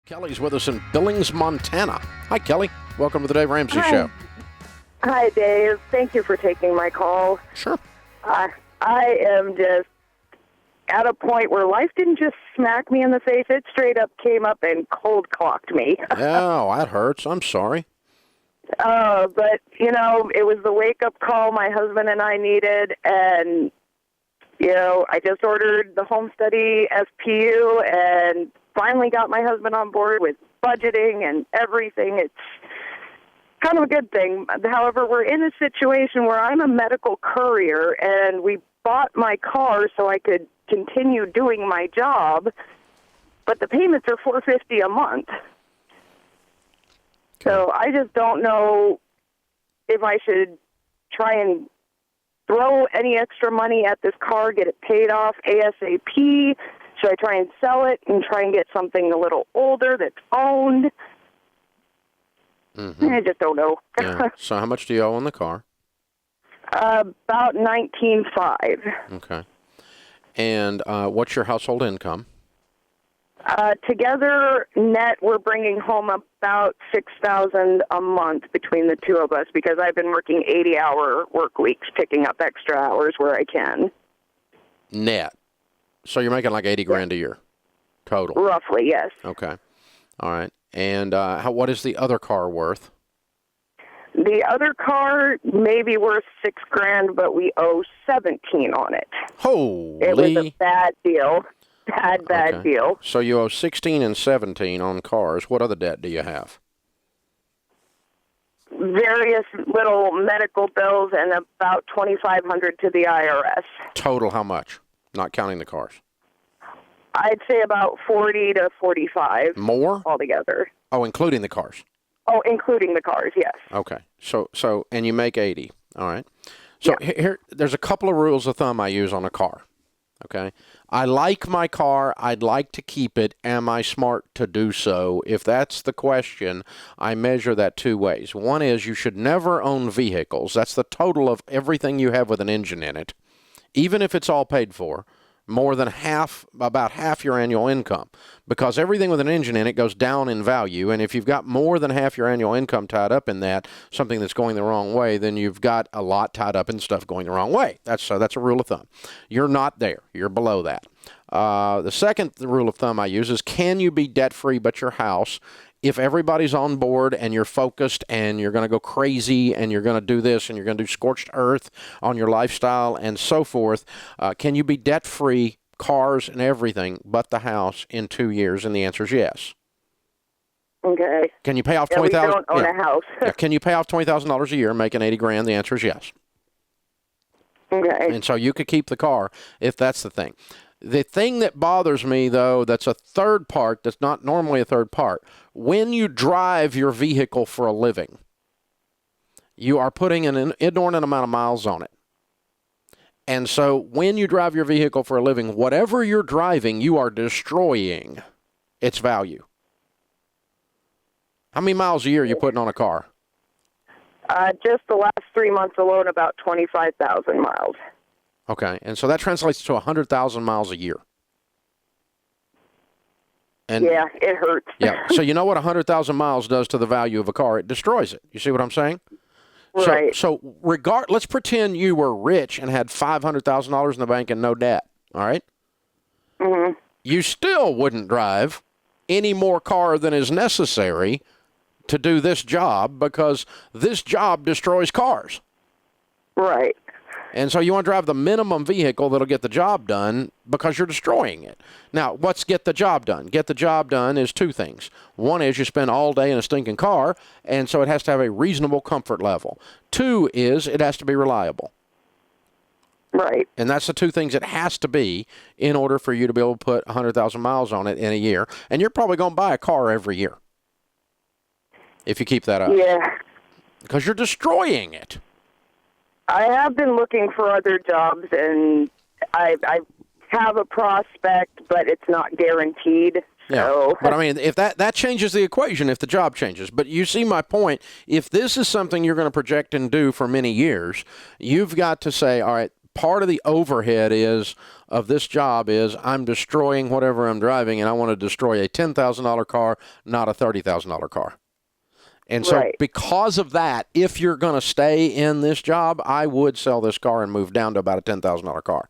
Kelly's with us in Billings, Montana. Hi, Kelly. Welcome to the Dave Ramsey Hi. Show. Hi, Dave. Thank you for taking my call. Sure. I am just at a point where life didn't just smack me in the face. It straight up came up and cold clocked me. Oh, that hurts. I'm sorry. But, you know, it was the wake-up call my husband and I needed, and, you know, I just ordered the home study SPU and finally got my husband on board with budgeting and everything. It's kind of a good thing. However, we're in a situation where I'm a medical courier, and we bought my car so I could continue doing my job, but the payments are $450 a month. So I just don't know if I should try and throw any extra money at this car, get it paid off ASAP. Should I try and sell it and try and get something a little older that's owned? Mm-hmm. I just don't know. Yeah. So how much do you owe on the car? About $19,500. Okay. And what's your household income? Together, net, we're bringing home about $6,000 a month between the two of us because I've been working 80-hour work weeks, picking up extra hours where I can. Net. So you're making like 80 grand a year total? Roughly, yes. Okay. All right. And what is the other car worth? The other car may be worth $6,000, but we owe $17,000 on it. Holy! It was a bad deal. Bad deal. So you owe 16 and 17 on cars. What other debt do you have? Various little medical bills and about $2,500 to the IRS. Total how much? Not counting the cars. I'd say about 40 to 45. More? Altogether. Oh, including the cars. Oh, including the cars, yes. Okay. So and you make 80. All right. So here there's a couple of rules of thumb I use on a car. Okay. I like my car. I'd like to keep it. Am I smart to do so? If that's the question, I measure that two ways. One is you should never own vehicles. That's the total of everything you have with an engine in it, even if it's all paid for, more than about half your annual income, because everything with an engine in it goes down in value. And if you've got more than half your annual income tied up in that, something that's going the wrong way, then you've got a lot tied up in stuff going the wrong way. That's a rule of thumb. You're not there. You're below that. The second rule of thumb I use is, can you be debt-free but your house? If everybody's on board and you're focused and you're going to go crazy and you're going to do this and you're going to do scorched earth on your lifestyle and so forth, can you be debt-free, cars and everything, but the house in 2 years? And the answer is yes. Okay. Can you pay off $20,000? We don't own a house. Can you pay off $20,000 a year, making 80 grand? The answer is yes. Okay. And so you could keep the car if that's the thing. The thing that bothers me, though, that's a third part, that's not normally a third part, when you drive your vehicle for a living, you are putting an inordinate amount of miles on it. And so when you drive your vehicle for a living, whatever you're driving, you are destroying its value. How many miles a year are you putting on a car? Just the last 3 months alone, about 25,000 miles. Okay, and so that translates to 100,000 miles a year. And yeah, it hurts. Yeah, so you know what 100,000 miles does to the value of a car? It destroys it. You see what I'm saying? Right. So let's pretend you were rich and had $500,000 in the bank and no debt, all right? Mm-hmm. You still wouldn't drive any more car than is necessary to do this job, because this job destroys cars. Right. And so you want to drive the minimum vehicle that'll get the job done because you're destroying it. Now, what's get the job done? Get the job done is two things. One is you spend all day in a stinking car, and so it has to have a reasonable comfort level. Two is it has to be reliable. Right. And that's the two things it has to be in order for you to be able to put 100,000 miles on it in a year. And you're probably going to buy a car every year if you keep that up. Yeah. Because you're destroying it. I have been looking for other jobs, and I have a prospect, but it's not guaranteed. Yeah, so. but I mean, if that changes the equation, if the job changes. But you see my point. If this is something you're going to project and do for many years, you've got to say, all right, part of the overhead of this job is I'm destroying whatever I'm driving, and I want to destroy a $10,000 car, not a $30,000 car. And so Right. because of that, if you're going to stay in this job, I would sell this car and move down to about a $10,000 car.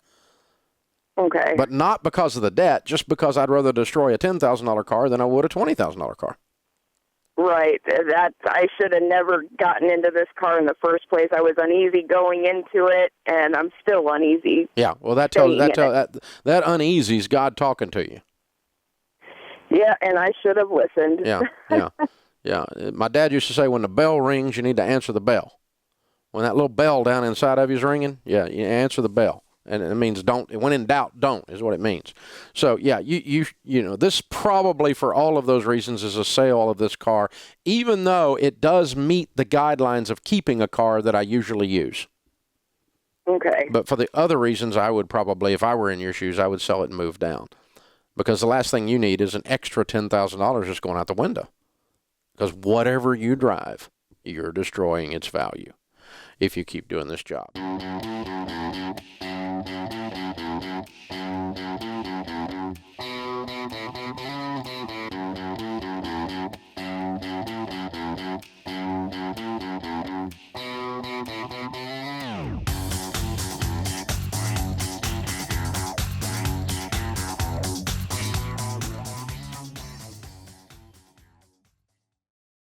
Okay. But not because of the debt, just because I'd rather destroy a $10,000 car than I would a $20,000 car. Right. That I should have never gotten into this car in the first place. I was uneasy going into it, and I'm still uneasy. Yeah. Well, that uneasy's God talking to you. Yeah, and I should have listened. Yeah. Yeah. Yeah. My dad used to say, when the bell rings, you need to answer the bell. When that little bell down inside of you is ringing, yeah, you answer the bell. And it means don't. When in doubt, don't is what it means. So yeah, you know, this probably for all of those reasons is a sale of this car, even though it does meet the guidelines of keeping a car that I usually use. Okay. But for the other reasons, I would probably, if I were in your shoes, I would sell it and move down, because the last thing you need is an extra $10,000 just going out the window. Because whatever you drive, you're destroying its value if you keep doing this job.